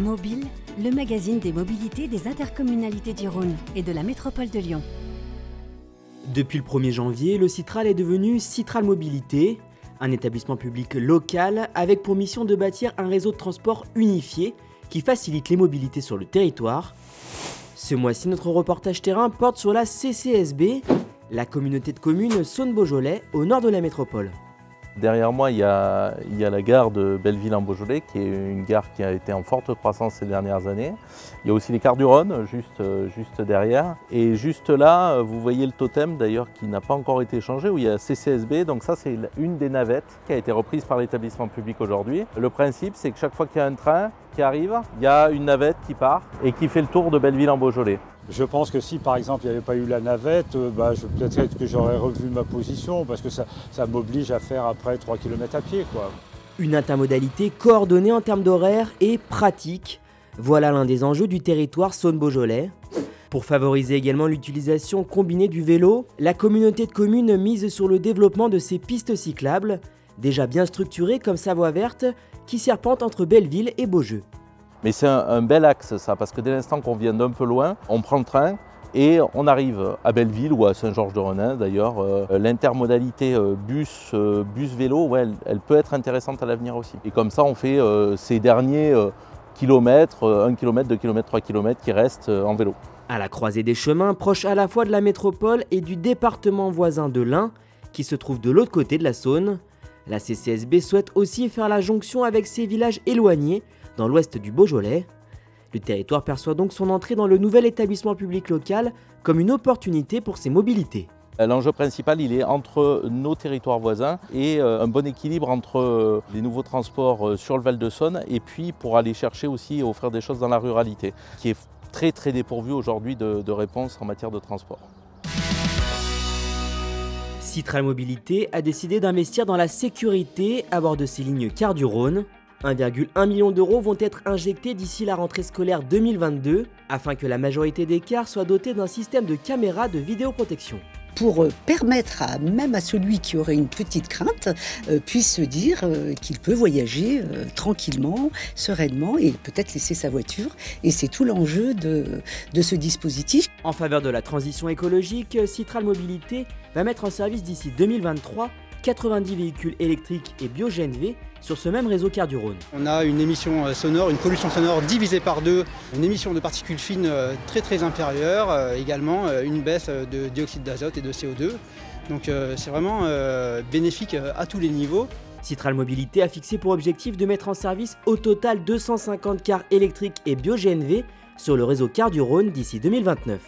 Mobile, le magazine des mobilités des intercommunalités du Rhône et de la métropole de Lyon. Depuis le 1er janvier, le Citral est devenu Citral Mobilité, un établissement public local avec pour mission de bâtir un réseau de transport unifié qui facilite les mobilités sur le territoire. Ce mois-ci, notre reportage terrain porte sur la CCSB, la communauté de communes Saône-Beaujolais au nord de la métropole. Derrière moi, il y a la gare de Belleville-en-Beaujolais, qui est une gare qui a été en forte croissance ces dernières années. Il y a aussi les cars du Rhône, juste derrière. Et juste là, vous voyez le totem d'ailleurs qui n'a pas encore été changé, où il y a CCSB. Donc ça, c'est une des navettes qui a été reprise par l'établissement public aujourd'hui. Le principe, c'est que chaque fois qu'il y a un train qui arrive, il y a une navette qui part et qui fait le tour de Belleville-en-Beaujolais. Je pense que si par exemple il n'y avait pas eu la navette, peut-être que j'aurais revu ma position parce que ça m'oblige à faire après 3 km à pied, quoi. Une intermodalité coordonnée en termes d'horaire et pratique. Voilà l'un des enjeux du territoire Saône-Beaujolais. Pour favoriser également l'utilisation combinée du vélo, la communauté de communes mise sur le développement de ces pistes cyclables, déjà bien structurées comme sa voie verte, qui serpente entre Belleville et Beaujeu. Mais c'est un bel axe ça, parce que dès l'instant qu'on vient d'un peu loin, on prend le train et on arrive à Belleville ou à Saint-Georges-de-Renin d'ailleurs. L'intermodalité bus-vélo, ouais, elle peut être intéressante à l'avenir aussi. Et comme ça on fait ces derniers kilomètres, 1 km, 2 km, 3 km qui restent en vélo. À la croisée des chemins, proche à la fois de la métropole et du département voisin de l'Ain, qui se trouve de l'autre côté de la Saône, la CCSB souhaite aussi faire la jonction avec ces villages éloignés dans l'ouest du Beaujolais. Le territoire perçoit donc son entrée dans le nouvel établissement public local comme une opportunité pour ses mobilités. L'enjeu principal, il est entre nos territoires voisins et un bon équilibre entre les nouveaux transports sur le Val-de-Saône et puis pour aller chercher aussi et offrir des choses dans la ruralité, qui est très dépourvue aujourd'hui de réponses en matière de transport. Citral Mobilité a décidé d'investir dans la sécurité à bord de ses lignes Cars du Rhône. 1,1 million d'euros vont être injectés d'ici la rentrée scolaire 2022 afin que la majorité des cars soient dotés d'un système de caméras de vidéoprotection. Pour permettre même à celui qui aurait une petite crainte puisse se dire qu'il peut voyager tranquillement, sereinement et peut-être laisser sa voiture. Et c'est tout l'enjeu de ce dispositif. En faveur de la transition écologique, Citral Mobilité va mettre en service d'ici 2023 90 véhicules électriques et bio-GNV sur ce même réseau Cars du Rhône. On a une émission sonore, une pollution sonore divisée par 2, une émission de particules fines très inférieure, également une baisse de dioxyde d'azote et de CO2. Donc c'est vraiment bénéfique à tous les niveaux. Citral Mobilité a fixé pour objectif de mettre en service au total 250 cars électriques et bio-GNV sur le réseau Cars du Rhône d'ici 2029.